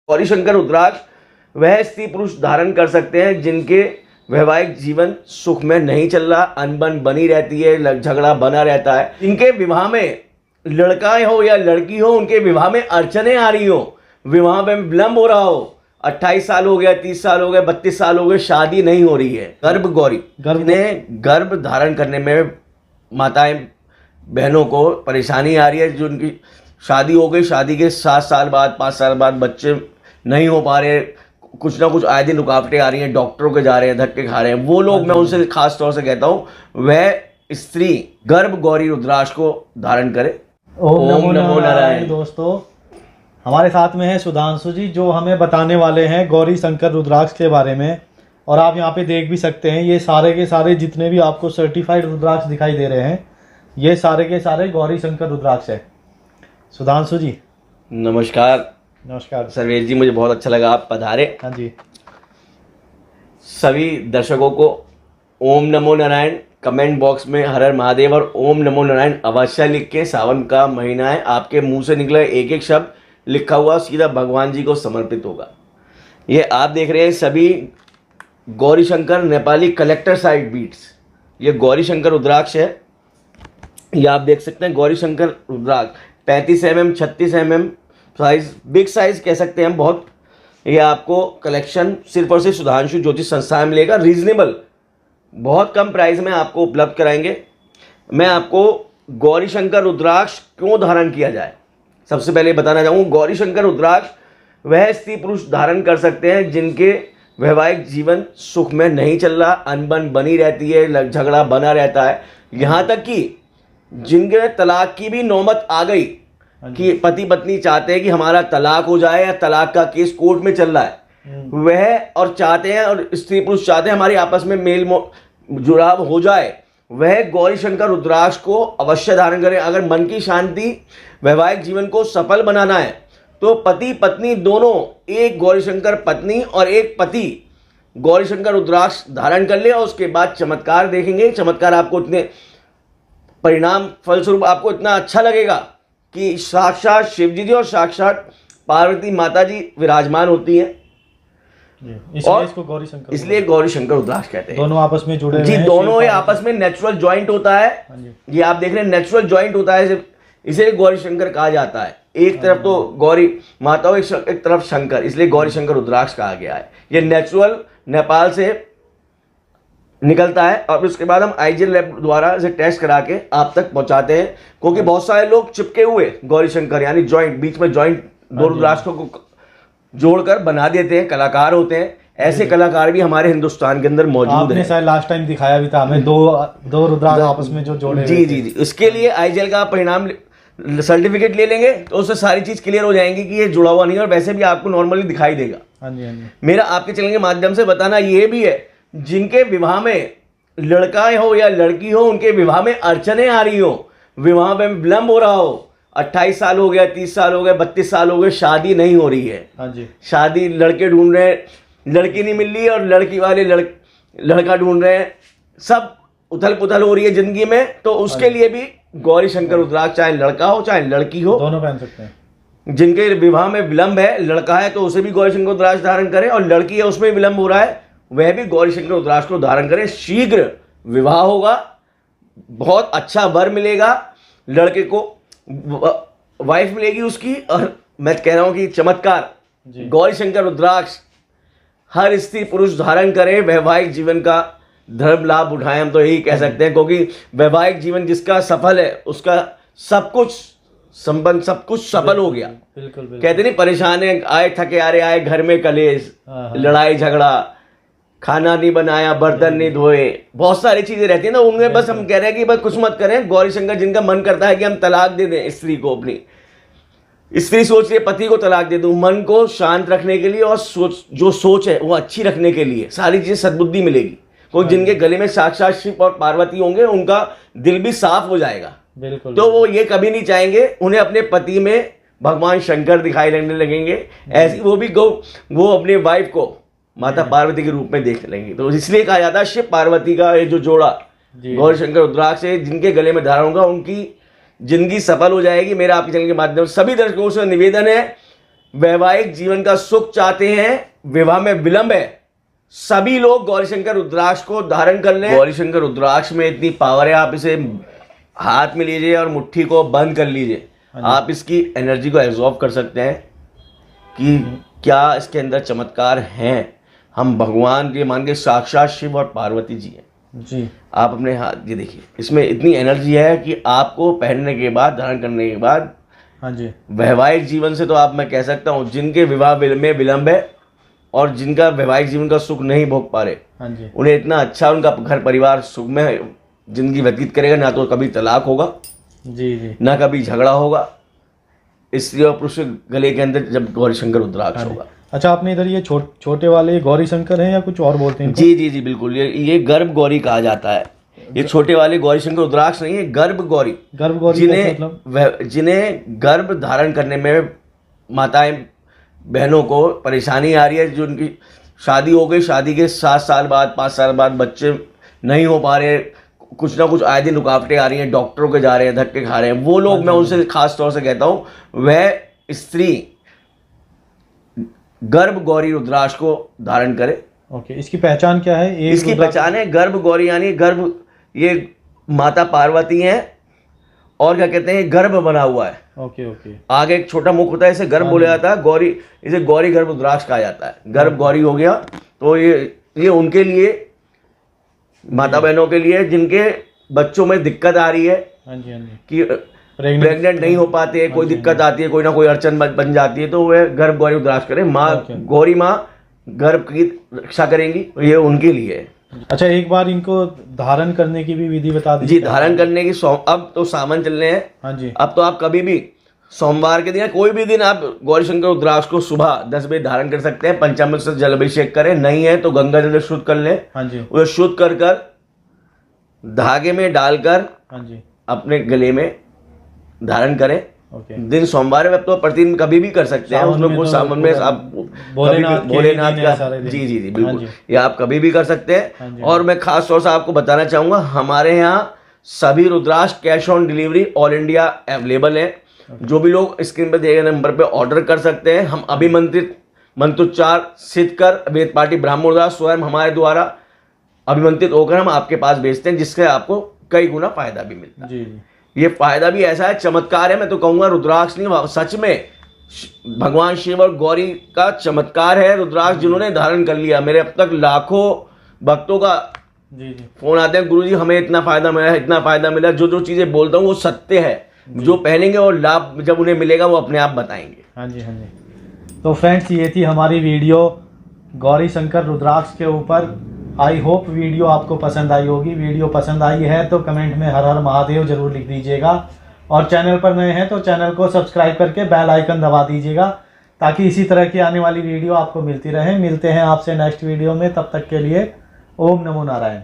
गौरी शंकर रुद्राक्ष वह स्त्री पुरुष धारण कर सकते हैं जिनके वैवाहिक जीवन सुख में नहीं चल रहा, अनबन बनी रहती है, झगड़ा बना रहता है, इनके विवाह में लड़का हो या लड़की हो, उनके विवाह में अड़चने आ रही हो, विवाह में विलंब हो रहा हो, 28 साल हो गया, 30 साल हो गए, 32 साल हो गए, शादी नहीं हो रही है। गर्भ गौरी गर्भ धारण करने में माताएं बहनों को परेशानी आ रही है, जो उनकी शादी हो गई, शादी के 7 साल बाद 5 साल बाद बच्चे नहीं हो पा रहे, कुछ ना कुछ आए दिन रुकावटें आ रही हैं, डॉक्टरों के जा रहे हैं, धक्के खा रहे हैं, वो लोग मैं उनसे खास तौर से कहता हूँ वह स्त्री गर्भ गौरी रुद्राक्ष को धारण करे। ओम नमो नारायण। दोस्तों हमारे साथ में है सुधांशु जी, जो हमें बताने वाले हैं गौरी शंकर रुद्राक्ष के बारे में। और आप यहाँ पे देख भी सकते हैं, ये सारे के सारे जितने भी आपको सर्टिफाइड रुद्राक्ष दिखाई दे रहे हैं, ये सारे के सारे गौरी शंकर रुद्राक्ष है। सुधांशु जी नमस्कार। नमस्कार सर्वेश जी, मुझे बहुत अच्छा लगा आप पधारे। हाँ जी। सभी दर्शकों को ओम नमो नारायण कमेंट बॉक्स में हर हर महादेव और ओम नमो नारायण अवश्य लिख के, सावन का महीना है, आपके मुंह से निकले एक एक शब्द लिखा हुआ सीधा भगवान जी को समर्पित होगा। ये आप देख रहे हैं सभी Gauri Shankar Nepali collector side beats, ये गौरी शंकर रुद्राक्ष है। ये आप देख सकते हैं गौरी शंकर रुद्राक्ष 35 mm 36 mm size, big size कह सकते हैं हम बहुत। ये आपको कलेक्शन सिर्फ और सिर्फ सुधांशु ज्योतिष संस्थान में मिलेगा, रीजनेबल, बहुत कम प्राइस में आपको उपलब्ध कराएंगे। मैं आपको गौरी शंकर रुद्राक्ष क्यों धारण किया जाए, सबसे पहले बताना चाहूँगा। गौरी शंकर रुद्राक्ष वह स्त्री पुरुष धारण कर सकते हैं जिनके वैवाहिक जीवन सुख में नहीं चल रहा, अनबन बनी रहती है, झगड़ा बना रहता है, यहाँ तक कि जिनके तलाक की भी नौबत आ गई कि पति पत्नी चाहते हैं कि हमारा तलाक हो जाए या तलाक का केस कोर्ट में चल रहा है, वह और चाहते हैं और स्त्री पुरुष चाहते हैं हमारी आपस में मेल जुड़ाव हो जाए, वह गौरी शंकर रुद्राक्ष को अवश्य धारण करें। अगर मन की शांति, वैवाहिक जीवन को सफल बनाना है तो पति पत्नी दोनों, एक गौरी शंकर पत्नी और एक पति गौरी शंकर रुद्राक्ष धारण कर ले और उसके बाद चमत्कार देखेंगे। चमत्कार आपको इतने परिणाम फलस्वरूप आपको इतना अच्छा लगेगा कि साक्षात शिव जी और साक्षात पार्वती माता जी विराजमान होती हैं। इसलिए गौरी शंकर रुद्राक्ष कहते हैं। दोनों आपस में जुड़े जी, दोनों ही आपस में नेचुरल जॉइंट होता है। ये आप देख रहे हैं नेचुरल जॉइंट होता है, इसे गौरी शंकर कहा जाता है। एक तरफ तो गौरी माता हो, एक तरफ शंकर, इसलिए गौरी शंकर रुद्राक्ष कहा गया है। ये नेचुरल नेपाल से निकलता है और उसके बाद हम आईजीएल लैब द्वारा इसे टेस्ट करा के आप तक पहुंचाते हैं, क्योंकि बहुत सारे लोग चिपके हुए गौरी शंकर यानी जॉइंट, बीच में जॉइंट दो रुद्राक्षों को जोड़कर बना देते हैं, कलाकार होते हैं। ऐसे कलाकार भी हमारे हिंदुस्तान के अंदर मौजूद हैं। आपने शायद लास्ट टाइम दिखाया भी था हमें, दो रुद्राक्ष आपस में जो जोड़े। जी जी जी, इसके लिए आईजीएल का परिणाम सर्टिफिकेट ले लेंगे तो उससे सारी चीज क्लियर हो जाएंगी कि ये जुड़ा हुआ नहीं है, और वैसे भी आपको नॉर्मली दिखाई देगा। हाँ जी, हाँ जी। मेरा आपके चैनल के माध्यम से बताना ये भी है, जिनके विवाह में लड़का हो या लड़की हो, उनके विवाह में अड़चने आ रही हो, विवाह में विलंब हो रहा हो, 28 साल हो गया, 30 साल हो गए, 32 साल हो गए, शादी नहीं हो रही है। हाँ जी। शादी लड़के ढूंढ रहे हैं, लड़की नहीं मिल रही है, और लड़की वाले लड़का ढूंढ रहे हैं, सब उथल पुथल हो रही है जिंदगी में, तो उसके लिए भी गौरी शंकर रुद्राक्ष, चाहे लड़का हो चाहे लड़की हो, दोनों पहन सकते हैं। जिनके विवाह में विलंब है, लड़का है तो उसे भी गौरी शंकर रुद्राक्ष धारण करें, और लड़की है उसमें विलंब हो रहा है, वह भी गौरी शंकर रुद्राक्ष को धारण करें। शीघ्र विवाह होगा, बहुत अच्छा वर मिलेगा, लड़के को वाइफ मिलेगी उसकी। और मैं कह रहा हूं कि चमत्कार गौरी शंकर रुद्राक्ष हर स्त्री पुरुष धारण करे, वैवाहिक जीवन का धर्म लाभ उठाएं, हम तो यही कह सकते हैं, क्योंकि वैवाहिक जीवन जिसका सफल है उसका सब कुछ संबंध, सब कुछ सफल हो गया। बिल्कुल। कहते नहीं, परेशान है, आए थके आ रहे, आए घर में कलेश, लड़ाई झगड़ा, खाना नहीं बनाया, बर्तन नहीं धोए, बहुत सारी चीजें रहती है ना उनमें। बस हम कह रहे हैं कि बस कुछ मत करें। गौरी शंकर जिनका मन करता है कि हम तलाक दे दें स्त्री को, अपनी स्त्री सोच रही है पति को तलाक दे दूं, मन को शांत रखने के लिए और जो सोच है वो अच्छी रखने के लिए सारी चीजें सद्बुद्धि मिलेगी। क्योंकि जिनके गले में साक्षात शिव और पार्वती होंगे, उनका दिल भी साफ हो जाएगा। बिल्कुल। तो वो ये कभी नहीं चाहेंगे उन्हें अपने पति में भगवान शंकर दिखाई देने लगेंगे, ऐसी वो अपने वाइफ को माता पार्वती के रूप में देख लेंगे। तो इसलिए कहा जाता है शिव पार्वती का ये जो जोड़ा गौरी शंकर रुद्राक्ष से जिनके गले में धारण होगा, उनकी जिंदगी सफल हो जाएगी। मेरा आपके चैनल के माध्यम से सभी दर्शकों से निवेदन है, वैवाहिक जीवन का सुख चाहते हैं, विवाह में विलंब है, सभी लोग गौरीशंकर रुद्राक्ष को धारण कर लें। गौरीशंकर रुद्राक्ष में इतनी पावर है, आप इसे हाथ में लीजिए और मुट्ठी को बंद कर लीजिए, आप इसकी एनर्जी को एब्जॉर्ब कर सकते हैं कि क्या इसके अंदर चमत्कार हैं। हम भगवान के मान के साक्षात शिव और पार्वती जी हैं जी। आप अपने हाथ ये देखिए, इसमें इतनी एनर्जी है कि आपको पहनने के बाद, धारण करने के बाद, हाँ जी, वैवाहिक जीवन से तो आप मैं कह सकता हूँ जिनके विवाह में विलंब है और जिनका वैवाहिक जीवन का सुख नहीं भोग पा रहे, हाँ जी, उन्हें इतना अच्छा उनका घर परिवार सुख में जिंदगी व्यतीत करेगा। ना तो कभी तलाक होगा, जी जी, ना कभी झगड़ा होगा स्त्री और पुरुष के गले के अंदर जब गौरीशंकर रुद्राक्ष होगा। अच्छा, आपने इधर ये छोटे वाले गौरी शंकर हैं या कुछ और बोलते हैं? जी जी जी बिल्कुल, ये गर्भ गौरी कहा जाता है। ये छोटे वाले गौरीशंकर रुद्राक्ष नहीं है, गर्भ गौरी। गर्भ गौरी मतलब जिन्हें गर्भ धारण करने में माताएं बहनों को परेशानी आ रही है, जो उनकी शादी हो गई, शादी के 7 साल बाद 5 साल बाद बच्चे नहीं हो पा रहे, कुछ ना कुछ आए दिन रुकावटें आ रही हैं, डॉक्टरों के जा रहे हैं, धक्के खा रहे हैं, वो लोग मैं उनसे खास तौर से कहता हूँ वह स्त्री गर्भ गौरी रुद्राक्ष को धारण करे। ओके, इसकी पहचान क्या है? इसकी पहचान है गर्भ गौरी, यानी गर्भ, ये माता पार्वती हैं और क्या कहते हैं, गर्भ बना हुआ है। ओके ओके, आगे एक छोटा मुख होता है, इसे गर्भ बोला जाता है, गौरी, इसे गौरी गर्भ रुद्राक्ष कहा जाता है। गर्भ गौरी हो गया तो ये उनके लिए, माता बहनों के लिए जिनके बच्चों में दिक्कत आ रही है, हाँ जी, हाँ जी, कि प्रेग्नेंट नहीं हो पाते, कोई दिक्कत आती है, कोई ना कोई अड़चन बन जाती है, तो वह गर्भ गौरी रुद्राक्ष करें। माँ गौरी माँ गर्भ की रक्षा करेंगी, ये उनके लिए है। अच्छा, एक बार इनको धारण करने की भी विधि बता दीजिए। जी, धारण करने की अब तो सावन चल रहे हैं, हाँ जी, अब तो आप कभी भी सोमवार के दिन या कोई भी दिन आप गौरीशंकर रुद्राक्ष को सुबह 10 बजे धारण कर सकते हैं। पंचामृत से जल अभिषेक करें, नहीं है तो गंगा जल शुद्ध कर लें, हाँ जी, उसे शुद्ध कर धागे में डालकर हाँ जी, अपने गले में धारण करें। ओके, दिन सोमवार में तो प्रतिदिन कभी भी कर सकते हैं, उसमें कोई सावन में आप भोलेनाथ का, जी जी जी बिल्कुल, ये आप कभी भी कर सकते हैं। और मैं खास तौर से आपको बताना चाहूंगा, हमारे यहाँ सभी rudraksha cash on delivery all India available है। जो भी लोग स्क्रीन पर दिए गए नंबर पे ऑर्डर कर सकते हैं। हम अभिमंत्रित मंत्रोच्चार सिद्ध कर वेद पाठी ब्राह्मण रुद्राक्ष स्वयं हमारे द्वारा अभिमंत्रित होकर हम आपके पास भेजते हैं, जिससे आपको कई गुना फायदा भी मिलता है। जी जी, ये फायदा भी ऐसा है, चमत्कार है, मैं तो कहूंगा रुद्राक्ष नहीं, सच में भगवान शिव और गौरी का चमत्कार है रुद्राक्ष, जिन्होंने धारण कर लिया। मेरे अब तक लाखों भक्तों का जी जी, फोन आते हैं, गुरुजी हमें इतना फायदा मिला, इतना फायदा मिला। जो चीजें बोलता हूँ वो सत्य है, जो पहनेंगे और लाभ जब उन्हें मिलेगा वो अपने आप बताएंगे। हाँ जी, हाँ जी। तो फ्रेंड्स, ये थी हमारी वीडियो गौरी शंकर रुद्राक्ष के ऊपर। आई होप वीडियो आपको पसंद आई होगी। वीडियो पसंद आई है तो कमेंट में हर हर महादेव जरूर लिख दीजिएगा, और चैनल पर नए हैं तो चैनल को सब्सक्राइब करके बेल आइकन दबा दीजिएगा, ताकि इसी तरह की आने वाली वीडियो आपको मिलती रहे। मिलते हैं आपसे नेक्स्ट वीडियो में, तब तक के लिए ओम नमो नारायण।